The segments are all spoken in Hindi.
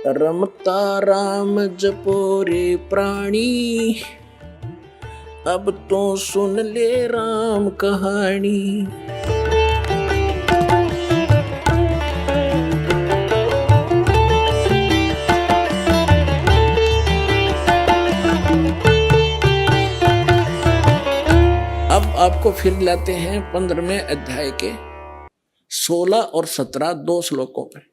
रमता राम जपो रे प्राणी, अब तो सुन ले राम कहानी। अब आपको फिर लाते हैं 15वें अध्याय के 16 और 17 दो श्लोकों पर।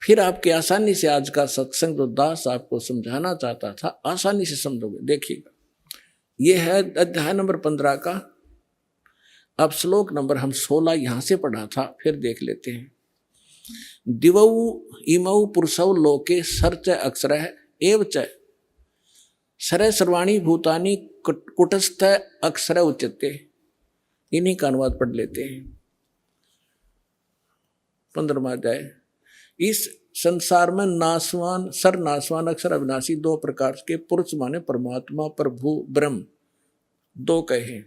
फिर आपके आसानी से आज का सत्संग जो दास आपको समझाना चाहता था आसानी से समझोगे। देखिएगा, ये है अध्याय नंबर 15 का। अब श्लोक नंबर हम 16 यहां से पढ़ा था, फिर देख लेते हैं। दिवौ इमौ पुरुषौ लोके सर्च अक्षरः एव च सरे सर्वाणी भूतानि कुटस्थ अक्षर उच्यते। इन्हीं का अनुवाद पढ़ लेते हैं। 15वां अध्याय। इस संसार में नासवान सर्वनाशवान अक्षर अविनाशी दो प्रकार के पुरुष माने परमात्मा प्रभु ब्रह्म दो कहे,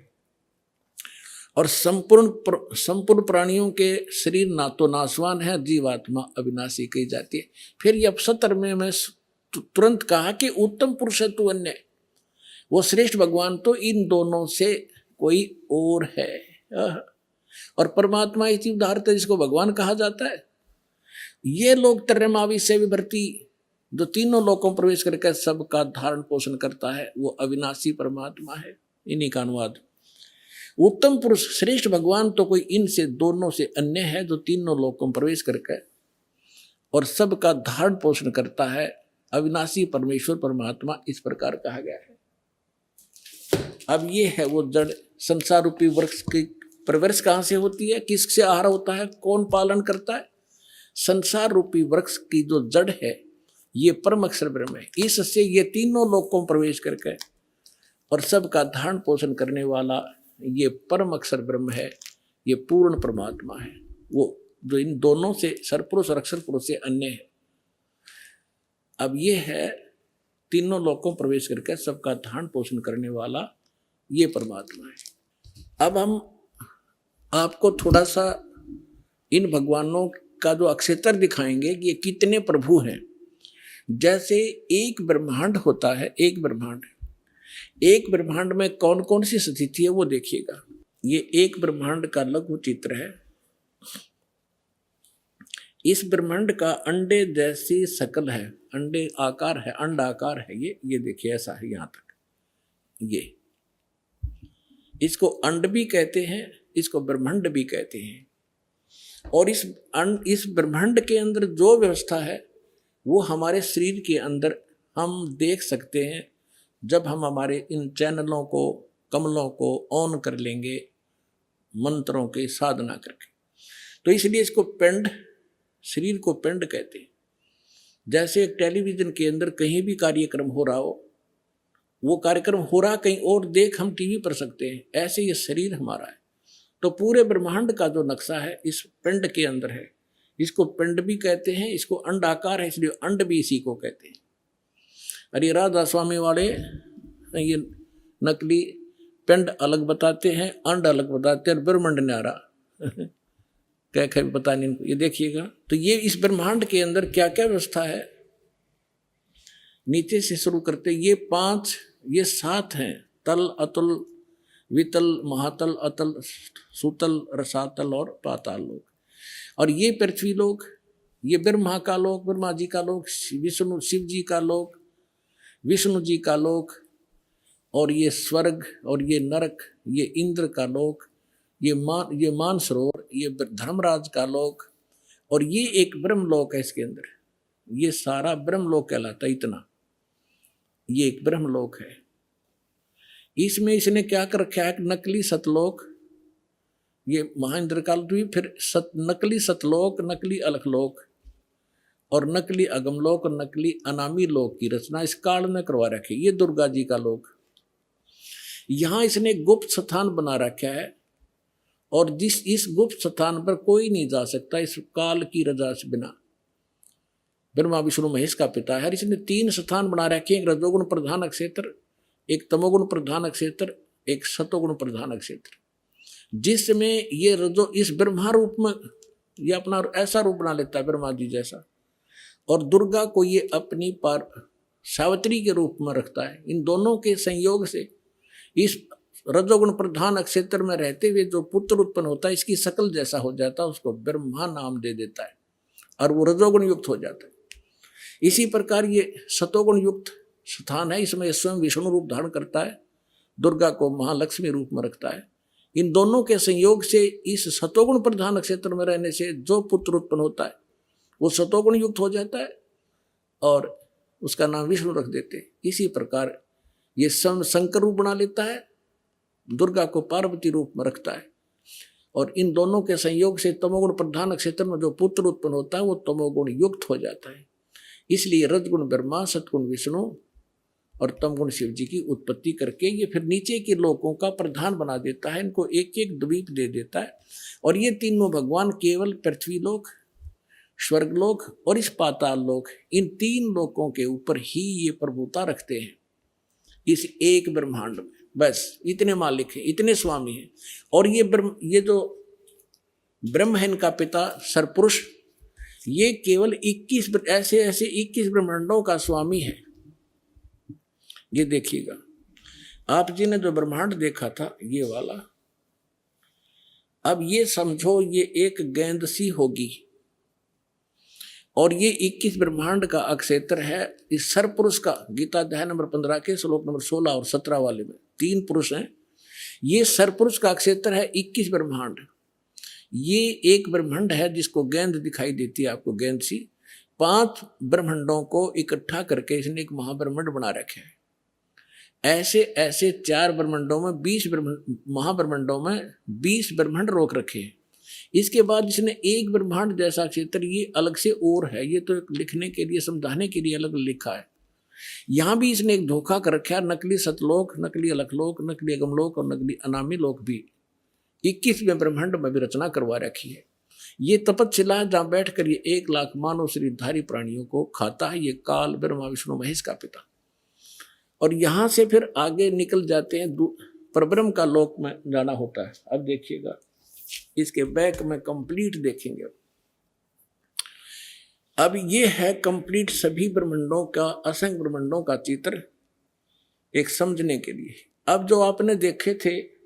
और संपूर्ण प्राणियों के शरीर ना तो नाशवान है, जीवात्मा अविनाशी कही जाती है। फिर ये 70 में मैं तुरंत कहा कि उत्तम पुरुष है तू अन्य, वो श्रेष्ठ भगवान तो इन दोनों से कोई और है। और परमात्मा इसी उदाहरण जिसको भगवान कहा जाता है। ये लोग तरमावी से विभर्ती जो तीनों लोकों प्रवेश करके सबका धारण पोषण करता है, वो अविनाशी परमात्मा है। इन्हीं का अनुवाद। उत्तम पुरुष श्रेष्ठ भगवान तो कोई इनसे दोनों से अन्य है, जो तीनों लोकों प्रवेश करके और सबका धारण पोषण करता है। अविनाशी परमेश्वर परमात्मा इस प्रकार कहा गया है। अब ये है वो जड़ संसार रूपी वृक्ष की प्रवर्ष कहाँ से होती है, किससे आहार होता है, कौन पालन करता है। संसार रूपी वृक्ष की जो जड़ है ये परम अक्षर ब्रह्म है। इससे ये तीनों लोकों प्रवेश करके और सबका धारण पोषण करने वाला ये परम अक्षर ब्रह्म है, ये पूर्ण परमात्मा है, वो जो इन दोनों से सरपुरुष और अक्षर पुरुष से अन्य है। अब ये है तीनों लोकों प्रवेश करके सबका धारण पोषण करने वाला ये परमात्मा है। अब हम आपको थोड़ा सा इन भगवानों का जो अक्षेत्र दिखाएंगे कि ये कितने प्रभु हैं। जैसे एक ब्रह्मांड होता है, एक ब्रह्मांड में कौन कौन सी स्थिति है वो देखिएगा। ये एक ब्रह्मांड का लघु चित्र है। इस ब्रह्मांड का अंडे जैसी शकल है, अंडे आकार है, अंड आकार है। ये देखिए ऐसा है यहां तक। ये इसको अंड भी कहते हैं, इसको ब्रह्मांड भी कहते हैं। और इस ब्रह्मांड के अंदर जो व्यवस्था है वो हमारे शरीर के अंदर हम देख सकते हैं, जब हम हमारे इन चैनलों को कमलों को ऑन कर लेंगे मंत्रों की साधना करके। तो इसलिए इसको पिंड, शरीर को पिंड कहते हैं। जैसे एक टेलीविजन के अंदर कहीं भी कार्यक्रम हो रहा हो, वो कार्यक्रम हो रहा कहीं और देख हम टीवी पर सकते हैं, ऐसे ये शरीर हमारा है। तो पूरे ब्रह्मांड का जो नक्शा है इस पिंड के अंदर है। इसको पिंड भी कहते हैं, इसको अंड आकार है इसलिए अंड भी इसी को कहते हैं। अरे राधा स्वामी वाले ये नकली पिंड अलग बताते हैं, अंड अलग बताते हैं, ब्रह्मांड न्यारा क्या पता नहीं इनको। ये देखिएगा, तो ये इस ब्रह्मांड के अंदर क्या क्या व्यवस्था है। नीचे से शुरू करते, ये 7 हैं। तल, अतुल, वितल, महातल, अतल, सुतल, रसातल और पाताल लोक। और ये पृथ्वी लोक, ये ब्रह्मा का लोक, ब्रह्मा जी का लोक, विष्णु शिव जी का लोक, विष्णु जी का लोक, और ये स्वर्ग, और ये नरक, ये इंद्र का लोक, ये मानसरोवर, ये धर्मराज का लोक, और ये एक ब्रह्म लोक है इसके अंदर। ये सारा ब्रह्म लोक कहलाता है। इतना ये एक ब्रह्म लोक है। इसमें इसने क्या कर रखा है, नकली सतलोक, ये महेंद्र काल भी, फिर नकली सतलोक, नकली अलखलोक और नकली अगमलोक और नकली अनामी लोक की रचना इस काल में करवा रखी। ये दुर्गा जी का लोक। यहाँ इसने गुप्त स्थान बना रखा है, और इस गुप्त स्थान पर कोई नहीं जा सकता इस काल की रजा से बिना। ब्रह्मा विष्णु महेश का पिता है। इसने 3 स्थान बना रखे हैं, एक रजोगुण प्रधान क्षेत्र, एक तमोगुण प्रधान क्षेत्र, एक सतोगुण प्रधान क्षेत्र, जिसमें ये रजो इस ब्रह्मा रूप में ये अपना ऐसा रूप बना लेता है ब्रह्मा जी जैसा, और दुर्गा को ये अपनी सावित्री के रूप में रखता है। इन दोनों के संयोग से इस रजोगुण प्रधान क्षेत्र में रहते हुए जो पुत्र उत्पन्न होता है, इसकी शकल जैसा हो जाता है, उसको ब्रह्मा नाम दे देता है और वो रजोगुण युक्त हो जाता है। इसी प्रकार ये सतोगुण युक्त स्थान है, इसमें स्वयं विष्णु रूप धारण करता है, दुर्गा को महालक्ष्मी रूप में रखता है। इन दोनों के संयोग से इस सतोगुण प्रधान क्षेत्र में रहने से जो पुत्र उत्पन्न होता है वो सतोगुण युक्त हो जाता है और उसका नाम विष्णु रख देते हैं। इसी प्रकार ये शंकर रूप बना लेता है, दुर्गा को पार्वती रूप में रखता है और इन दोनों के संयोग से तमोगुण प्रधान क्षेत्र में जो पुत्र उत्पन्न होता है वो तमोगुण युक्त हो जाता है। इसलिए रजगुण ब्रह्मा, सतगुण विष्णु और तमगुण शिव जी की उत्पत्ति करके ये फिर नीचे के लोकों का प्रधान बना देता है, इनको एक एक द्वीप दे देता है। और ये तीनों भगवान केवल पृथ्वी लोक, स्वर्गलोक और इस पाताल लोक, इन तीन लोकों के ऊपर ही ये प्रभुता रखते हैं इस एक ब्रह्मांड में। बस इतने मालिक हैं, इतने स्वामी हैं। और ये जो ब्रह्म है इनका पिता सरपुरुष, ये केवल 21 ऐसे 21 ब्रह्मांडों का स्वामी है। ये देखिएगा, आप जी ने जो ब्रह्मांड देखा था ये वाला, अब ये समझो ये एक गेंद सी होगी और ये 21 ब्रह्मांड का अक्षेत्र है। इस सरपुरुष का गीता अध्याय नंबर 15 के श्लोक नंबर 16 और 17 वाले में 3 पुरुष हैं। ये सरपुरुष का अक्षेत्र है 21 ब्रह्मांड। ये एक ब्रह्मांड है जिसको गेंद दिखाई देती है आपको, गेंद सी। 5 ब्रह्मांडों को इकट्ठा करके इसने एक महाब्रह्मांड बना रखे हैं। ऐसे 4 ब्रह्मांडों में 20 महाब्रह्मांडों में 20 ब्रह्मांड रोक रखे हैं। इसके बाद इसने एक ब्रह्मांड जैसा क्षेत्र ये अलग से और है, ये तो लिखने के लिए, समझाने के लिए अलग लिखा है। यहाँ भी इसने एक धोखा कर रखा है, नकली सतलोक, नकली अलखलोक, नकली अगमलोक और नकली अनामी लोक भी 21वें ब्रह्मांड में भी रचना करवा रखी है। ये तपस्शिला जहाँ बैठ कर ये 1 लाख मानव शरीरधारी प्राणियों को खाता है। ये काल ब्रह्मा विष्णु महेश का पिता। और यहाँ से फिर आगे निकल जाते हैं, परब्रह्म का लोक में जाना होता है। अब देखिएगा, इसके बैक में कंप्लीट देखेंगे। अब ये है कंप्लीट सभी ब्रह्मांडों का, असंख्य ब्रह्मांडों का चित्र एक समझने के लिए। अब जो आपने देखे थे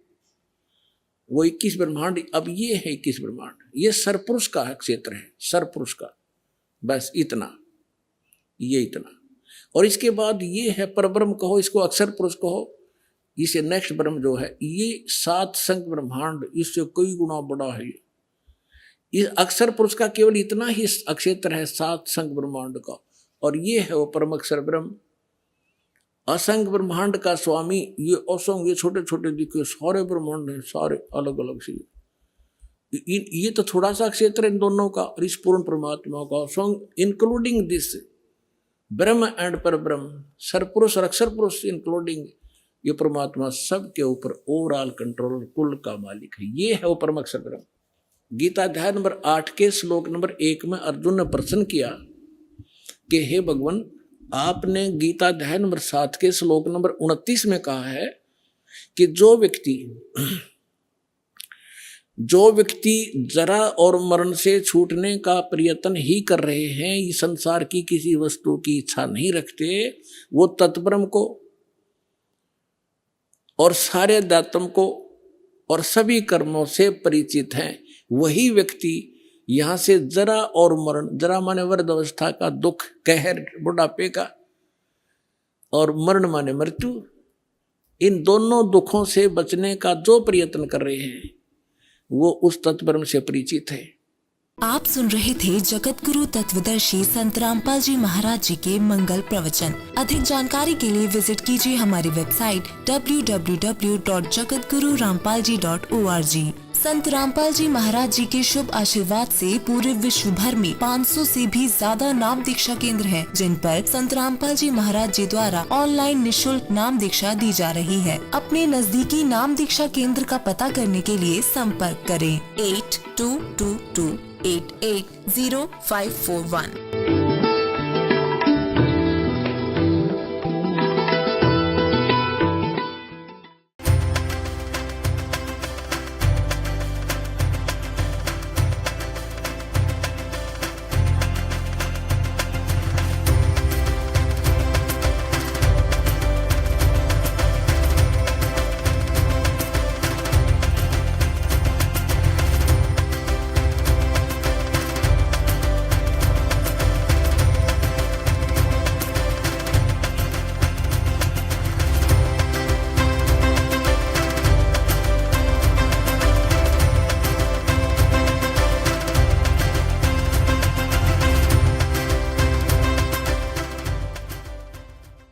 वो 21 ब्रह्मांड, अब ये है 21 ब्रह्मांड। ये सरपुरुष का क्षेत्र है, सरपुरुष का, बस इतना, ये इतना। और इसके बाद ये है परब्रह्म कहो, इसको अक्षर पुरुष कहो। इसे नेक्स्ट ब्रह्म जो है ये 7 संख्य ब्रह्मांड, इससे कई गुना बड़ा है। ये अक्षर पुरुष का केवल इतना ही अक्षेत्र है 7 संख्य ब्रह्मांड का। और ये है वो परम अक्षर ब्रह्म, असंख्य ब्रह्मांड का स्वामी। ये असंख्य, ये छोटे छोटे दिखे सारे ब्रह्मांड हैं, सारे अलग अलग से। ये तो थोड़ा सा क्षेत्र इन दोनों का और इस पूर्ण परमात्मा का, इंक्लूडिंग दिस ब्रह्म एंड पर ब्रह्म, सरपुरुष और अक्षर पुरुष इंक्लूडिंग ये परमात्मा सबके ऊपर ओवरऑल कंट्रोल, कुल का मालिक है। ये है वो परम अक्षर ब्रह्म। गीता अध्याय नंबर 8 के श्लोक नंबर 1 में अर्जुन ने प्रश्न किया कि हे भगवान, आपने गीता अध्याय नंबर 7 के श्लोक नंबर 29 में कहा है कि जो व्यक्ति जरा और मरण से छूटने का प्रयत्न ही कर रहे हैं, इस संसार की किसी वस्तु की इच्छा नहीं रखते, वो तत्ब्रह्म को और सारे दातम को और सभी कर्मों से परिचित हैं, वही व्यक्ति यहाँ से जरा और मरण, जरा माने वृद्ध अवस्था का दुख, कहर बुढ़ापे का, और मरण माने मृत्यु, इन दोनों दुखों से बचने का जो प्रयत्न कर रहे हैं वो उस तत्ब्रह्म से परिचित है। आप सुन रहे थे जगत गुरु तत्वदर्शी संत रामपाल जी महाराज जी के मंगल प्रवचन। अधिक जानकारी के लिए विजिट कीजिए हमारी वेबसाइट www.jagatgururampalji.org। संत रामपाल जी महाराज जी के शुभ आशीर्वाद से पूरे विश्व भर में 500 से भी ज्यादा नाम दीक्षा केंद्र हैं, जिन पर संत रामपाल जी महाराज जी द्वारा ऑनलाइन निशुल्क नाम दीक्षा दी जा रही है। अपने नजदीकी नाम दीक्षा केंद्र का पता करने के लिए संपर्क करें 8222880541।